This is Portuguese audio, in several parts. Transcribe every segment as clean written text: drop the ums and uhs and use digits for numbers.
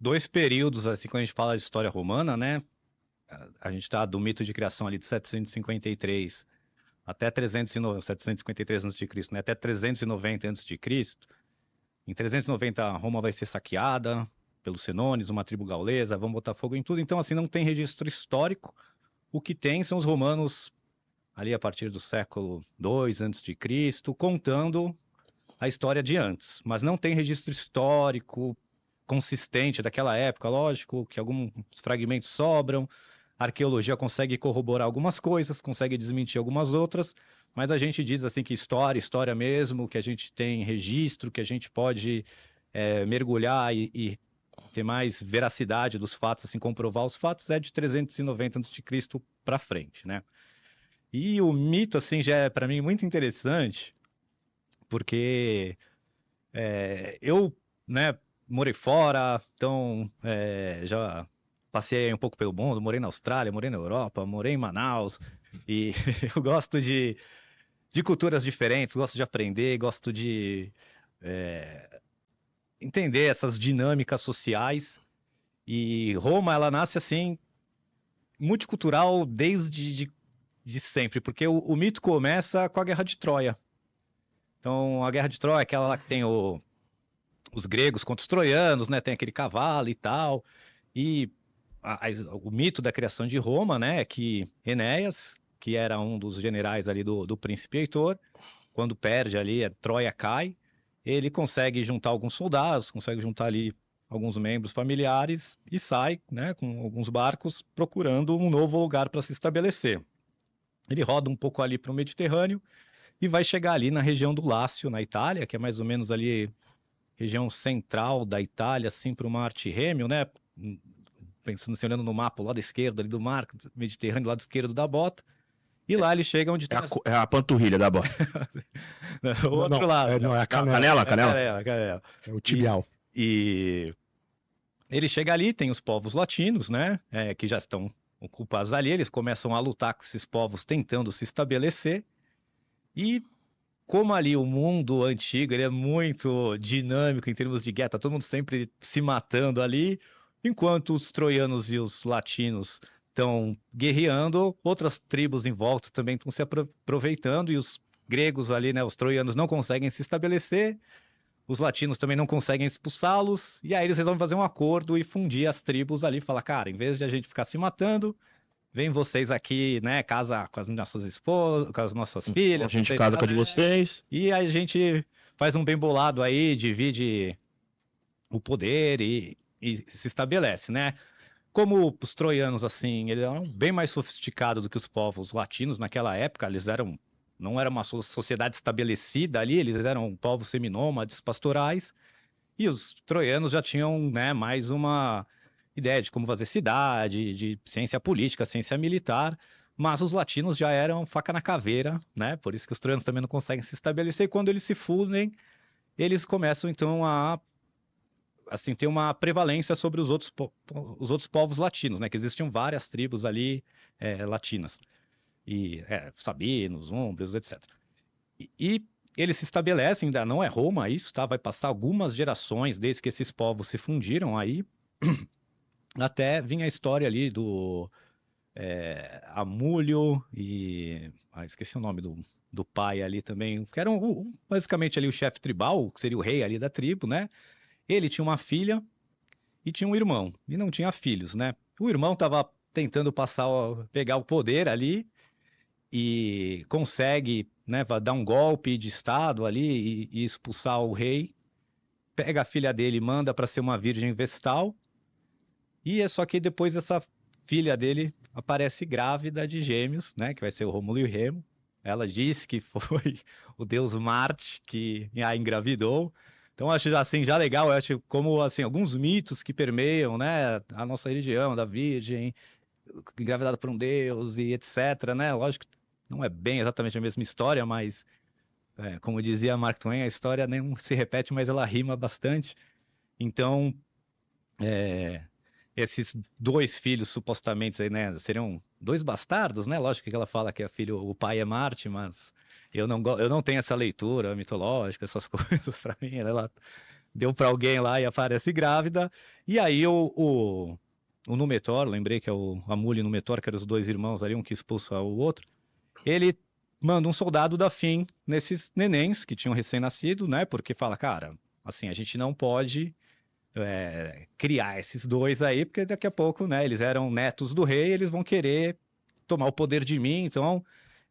dois períodos, assim, quando a gente fala de história romana, né? A gente está do mito de criação ali de 753 até 753 a.C., né? Até 390 a.C. Em 390, Roma vai ser saqueada pelos Senones, uma tribo gaulesa, vão botar fogo em tudo. Então, assim, não tem registro histórico. O que tem são os romanos ali a partir do século II a.C., contando a história de antes. Mas não tem registro histórico consistente daquela época, lógico, que alguns fragmentos sobram, a arqueologia consegue corroborar algumas coisas, consegue desmentir algumas outras, mas a gente diz assim que história mesmo, que a gente tem registro, que a gente pode mergulhar e ter mais veracidade dos fatos, assim, comprovar os fatos, é de 390 a.C. para frente, né? E o mito, assim, já é para mim muito interessante, porque eu, né, morei fora, então já passei um pouco pelo mundo, morei na Austrália, morei na Europa, morei em Manaus, e eu gosto de culturas diferentes, gosto de aprender, gosto de entender essas dinâmicas sociais. E Roma, ela nasce assim, multicultural de sempre, porque o mito começa com a Guerra de Troia. Então, a Guerra de Troia é aquela lá que tem os gregos contra os troianos, né? Tem aquele cavalo e tal. E o mito da criação de Roma, né? É que Enéas, que era um dos generais ali do príncipe Heitor, quando perde ali, a Troia cai, ele consegue juntar alguns soldados, consegue juntar ali alguns membros familiares e sai, né? Com alguns barcos procurando um novo lugar para se estabelecer. Ele roda um pouco ali para o Mediterrâneo e vai chegar ali na região do Lácio, na Itália, que é mais ou menos ali região central da Itália, assim, para o Mar Tirrêneo, né? Pensando, se olhando no mapa, o lado esquerdo ali do mar Mediterrâneo, lado esquerdo da bota. E lá ele chega onde tem É a panturrilha da bota. o outro lado. Não, é a canela. Canela, É canela. canela. É o tibial. E ele chega ali, tem os povos latinos, né? Que já estão ocupados ali. Eles começam a lutar com esses povos tentando se estabelecer. E como ali o mundo antigo ele é muito dinâmico em termos de guerra, tá todo mundo sempre se matando ali, enquanto os troianos e os latinos estão guerreando, outras tribos em volta também estão se aproveitando, e os gregos ali, né, os troianos não conseguem se estabelecer, os latinos também não conseguem expulsá-los, e aí eles resolvem fazer um acordo e fundir as tribos ali, falar, cara, em vez de a gente ficar se matando, vem vocês aqui, né, casa com as nossas esposas, com as nossas filhas. A gente casa com a de vocês. E a gente faz um bem bolado aí, divide o poder e se estabelece, né? Como os troianos, assim, eles eram bem mais sofisticados do que os povos latinos naquela época, não era uma sociedade estabelecida ali, eles eram povos seminômades, pastorais, e os troianos já tinham, né, mais uma ideia de como fazer cidade, de ciência política, ciência militar, mas os latinos já eram faca na caveira, né? Por isso que os troianos também não conseguem se estabelecer. E quando eles se fundem, eles começam então a assim ter uma prevalência sobre os outros povos latinos, né? Que existiam várias tribos ali latinas e sabinos, úmbrios, etc. E eles se estabelecem, ainda não é Roma isso, tá? Vai passar algumas gerações desde que esses povos se fundiram aí, até vir a história ali do Amulho e... esqueci o nome do pai ali também, que era basicamente ali o chefe tribal, que seria o rei ali da tribo, né? Ele tinha uma filha e tinha um irmão, e não tinha filhos, né? O irmão estava tentando pegar o poder ali e consegue, né, dar um golpe de estado ali e expulsar o rei, pega a filha dele e manda para ser uma virgem vestal, e é só que depois essa filha dele aparece grávida de gêmeos, né, que vai ser o Rômulo e o Remo. Ela diz que foi o deus Marte que a engravidou. Então acho assim já legal, eu acho como assim alguns mitos que permeiam, né, a nossa religião da virgem engravidada por um deus e etc, né? Lógico que não é bem exatamente a mesma história, mas como dizia Mark Twain, a história nem se repete, mas ela rima bastante. Então, esses dois filhos supostamente aí, né, seriam dois bastardos, né? Lógico que ela fala que o pai é Marte, mas eu não tenho essa leitura mitológica, essas coisas para mim, ela deu para alguém lá e aparece grávida. E aí o Númenor, lembrei que é o Amul e o Númenor, que eram os dois irmãos ali, um que expulsa o outro, ele manda um soldado da Fim nesses nenéns que tinham recém-nascido, né? Porque fala, cara, assim, a gente não pode criar esses dois aí, porque daqui a pouco, né, eles eram netos do rei, eles vão querer tomar o poder de mim, então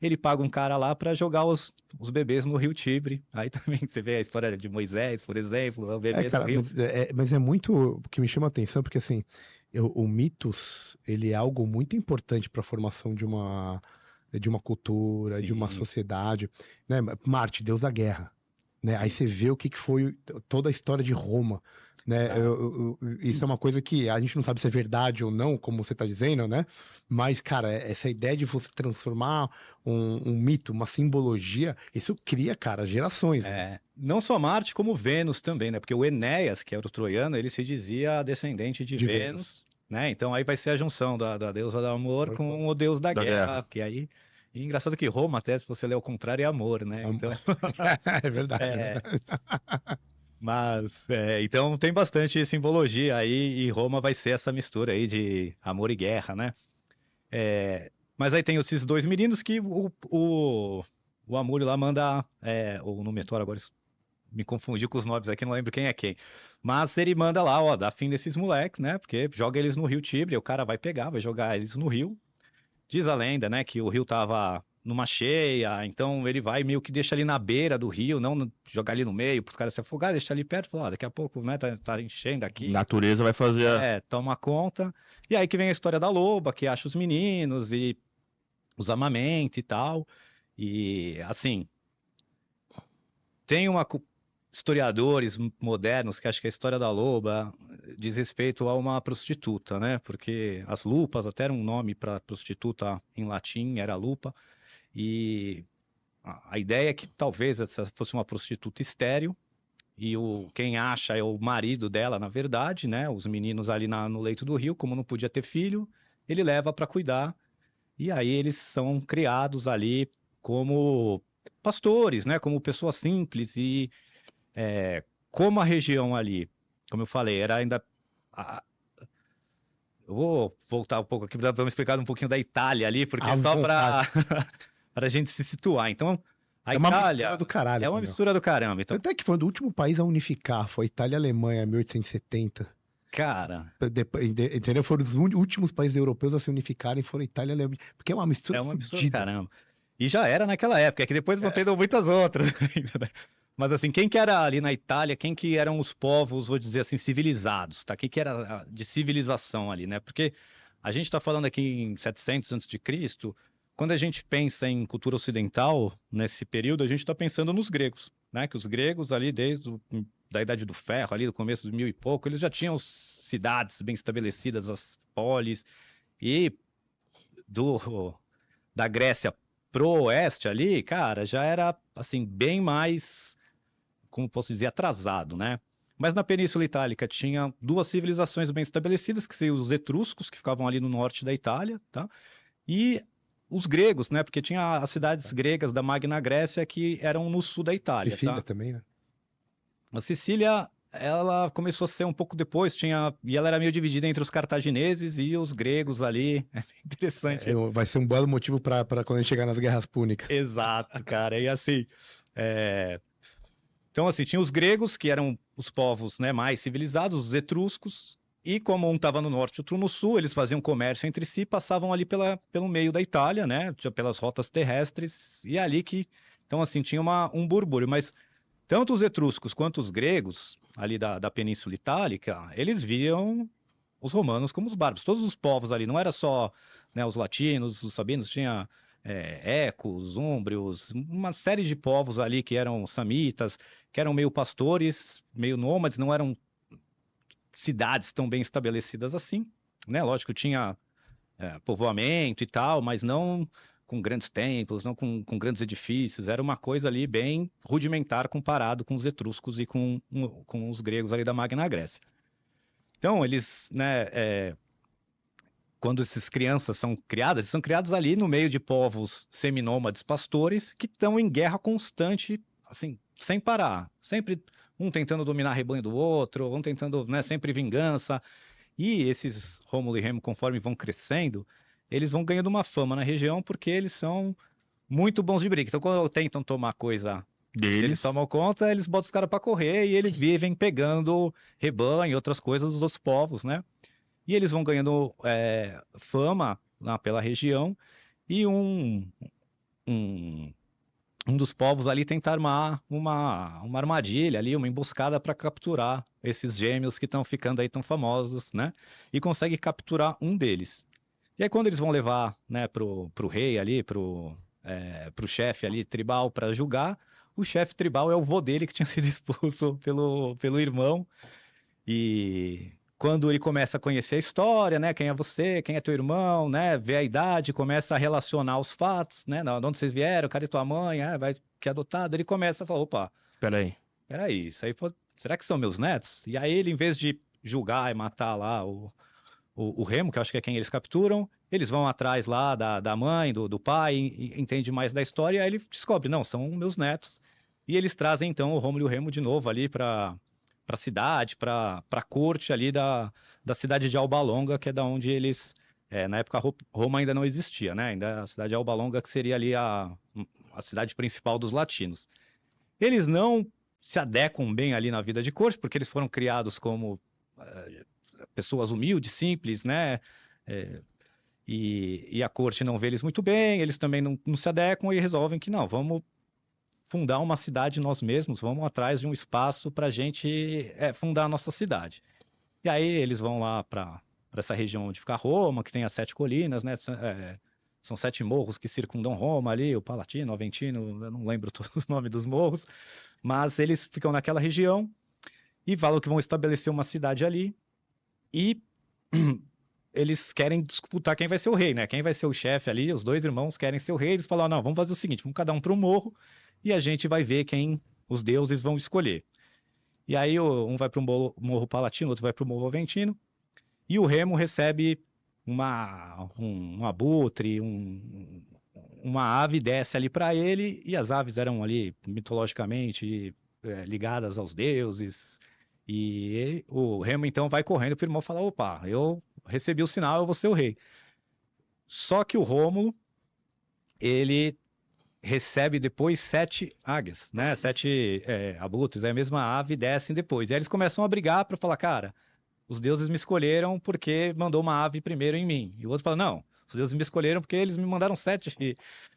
ele paga um cara lá para jogar os bebês no Rio Tibre. Aí também você vê a história de Moisés, por exemplo, o bebê no Cara, rio. mas é muito o que me chama a atenção, porque assim, o mitos, ele é algo muito importante para a formação de uma cultura, de uma Sim. sociedade, né? Marte, Deus da guerra, né? Aí você vê o que foi toda a história de Roma, né? Isso é uma coisa que a gente não sabe se é verdade ou não, como você está dizendo, né? Mas, cara, essa ideia de você transformar um mito, uma simbologia, isso cria, cara, gerações, né? Não só Marte, como Vênus também, né? Porque o Enéas, que era o troiano, ele se dizia descendente de De Vênus, né? Então aí vai ser a junção da deusa do amor com o deus da Da guerra, guerra. que aí... E engraçado que Roma, até se você ler ao contrário, é amor, né? Então, É verdade, é é, verdade. mas, então tem bastante simbologia aí, e Roma vai ser essa mistura aí de amor e guerra, né? Mas aí tem esses dois meninos que o Amúrio lá manda, o Númenor, agora me confundi com os nomes aqui, não lembro quem é quem. Mas ele manda lá, ó, dá fim desses moleques, né? Porque joga eles no Rio Tibre, o cara vai pegar, vai jogar eles no rio. Diz a lenda, né, que o rio tava numa cheia, então ele vai meio que deixa ali na beira do rio, não jogar ali no meio para os caras se afogarem, deixa ali perto, fala, ó, daqui a pouco, né, tá enchendo aqui, Natureza vai fazer a... toma conta. E aí que vem a história da loba, que acha os meninos e os amamenta e tal. E assim, tem historiadores modernos que acham que a história da loba diz respeito a uma prostituta, né? Porque as lupas, até era um nome para prostituta em latim, era lupa. E a ideia é que talvez essa fosse uma prostituta estéril, e quem acha é o marido dela, na verdade, né? Os meninos ali no leito do rio, como não podia ter filho, ele leva para cuidar, e aí eles são criados ali como pastores, né? Como pessoas simples, e como a região ali, como eu falei, era ainda. a- Eu vou voltar um pouco aqui, vamos explicar um pouquinho da Itália ali, porque À é só vontade. para a gente se situar. Então, a É uma mistura Itália do caralho, é uma meu. mistura do caramba. Então, Tanto é que foi o último país a unificar, foi a Itália e a Alemanha, em 1870. cara, Entendeu? Foram os últimos países europeus a se unificarem, foram a Itália e a Alemanha. Porque é uma mistura é uma mistura do fodida. caramba. E já era naquela época, é que depois vão tendo muitas outras ainda, né? Mas assim, quem que era ali na Itália, quem que eram os povos, vou dizer assim, civilizados, tá? O que que era de civilização ali, né? Porque a gente está falando aqui em 700 antes de Cristo, quando a gente pensa em cultura ocidental, nesse período, a gente está pensando nos gregos, né? Que os gregos ali, da Idade do Ferro, ali do começo do 1000 e pouco, eles já tinham cidades bem estabelecidas, as polis, e da Grécia pro oeste ali, cara, já era assim bem mais, como posso dizer, atrasado, né? Mas na Península Itálica tinha duas civilizações bem estabelecidas, que seriam os etruscos, que ficavam ali no norte da Itália, tá? E os gregos, né? Porque tinha as cidades gregas da Magna Grécia que eram no sul da Itália, Sicília tá? também, né? A Sicília, ela começou a ser um pouco depois, e ela era meio dividida entre os cartagineses e os gregos ali. É bem interessante. Vai ser um belo motivo para quando a gente chegar nas guerras púnicas. Exato, cara. E assim, é, então assim, tinha os gregos, que eram os povos, né, mais civilizados, os etruscos, e como um estava no norte e outro no sul, eles faziam comércio entre si, passavam ali pelo meio da Itália, né, pelas rotas terrestres, e ali que, então assim, tinha um burbúrio, mas tanto os etruscos quanto os gregos, ali da Península Itálica, eles viam os romanos como os bárbaros. Todos os povos ali, não era só, né, os latinos, os sabinos, tinha ecos, úmbrios, uma série de povos ali que eram samitas, que eram meio pastores, meio nômades, não eram cidades tão bem estabelecidas assim, né? Lógico, tinha povoamento e tal, mas não com grandes templos, não com grandes edifícios, era uma coisa ali bem rudimentar comparado com os etruscos e com os gregos ali da Magna Grécia. Então, eles, né, quando essas crianças são criadas, eles são criados ali no meio de povos seminômades pastores que estão em guerra constante, assim, sem parar. Sempre um tentando dominar o rebanho do outro, um tentando, né, sempre vingança. E esses Rômulo e Remo, conforme vão crescendo, eles vão ganhando uma fama na região porque eles são muito bons de briga. Então, quando tentam tomar coisa eles Deles. tomam conta, eles botam os caras para correr e eles vivem pegando rebanho e outras coisas dos outros povos, né? E eles vão ganhando fama lá pela região e um, um dos povos ali tenta armar uma armadilha ali, uma emboscada para capturar esses gêmeos que estão ficando aí tão famosos, né? E consegue capturar um deles. E aí quando eles vão levar, né, pro rei ali, pro chefe ali tribal para julgar, o chefe tribal é o vô dele que tinha sido expulso pelo irmão. E quando ele começa a conhecer a história, né? Quem é você, quem é teu irmão, né? Vê a idade, começa a relacionar os fatos, né? De onde vocês vieram, cadê tua mãe? Ah, vai que é adotado. Ele começa a falar, opa, Peraí. peraí, isso aí será que são meus netos? E aí ele, em vez de julgar e matar lá o Remo, que eu acho que é quem eles capturam, eles vão atrás lá da mãe, do pai, e entende mais da história, e aí ele descobre, não, são meus netos. E eles trazem então o Rômulo e o Remo de novo ali para a cidade, para a corte ali da cidade de Alba Longa, que é da onde eles, na época Roma ainda não existia, né? Ainda a cidade de Alba Longa, que seria ali a cidade principal dos latinos. Eles não se adequam bem ali na vida de corte, porque eles foram criados como pessoas humildes, simples, né? E a corte não vê eles muito bem, eles também não se adequam e resolvem que não, vamos fundar uma cidade nós mesmos, vamos atrás de um espaço para a gente fundar a nossa cidade. E aí eles vão lá para essa região onde fica Roma, que tem as 7 colinas, né? São 7 morros que circundam Roma ali, o Palatino, o Aventino, eu não lembro todos os nomes dos morros, mas eles ficam naquela região e falam que vão estabelecer uma cidade ali e eles querem disputar quem vai ser o rei, né? Quem vai ser o chefe ali, os 2 irmãos querem ser o rei, eles falam, não, vamos fazer o seguinte, vamos cada um para um morro e a gente vai ver quem os deuses vão escolher. E aí um vai para o Morro Palatino, outro vai para o Morro Aventino, e o Remo recebe um abutre, uma ave desce ali para ele, e as aves eram ali mitologicamente ligadas aos deuses, e o Remo então vai correndo para o irmão falar, opa, eu recebi o sinal, eu vou ser o rei. Só que o Rômulo, ele recebe depois 7 águias, né? 7 abutres, aí a mesma ave descem depois. E aí eles começam a brigar para falar, cara, os deuses me escolheram porque mandou uma ave primeiro em mim. E o outro fala, não, os deuses me escolheram porque eles me mandaram 7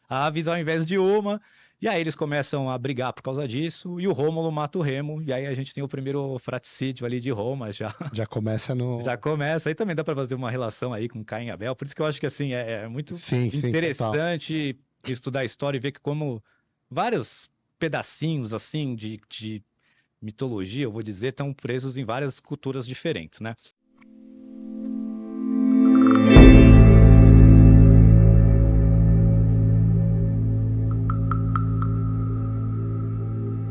aves ao invés de uma. E aí eles começam a brigar por causa disso, e o Rômulo mata o Remo, e aí a gente tem o primeiro fratricídio ali de Roma já. Já começa no. Já começa, aí também dá para fazer uma relação aí com Caim e Abel, por isso que eu acho que assim, é muito Sim, interessante estudar a história e ver que como vários pedacinhos assim de mitologia, eu vou dizer, estão presos em várias culturas diferentes, né?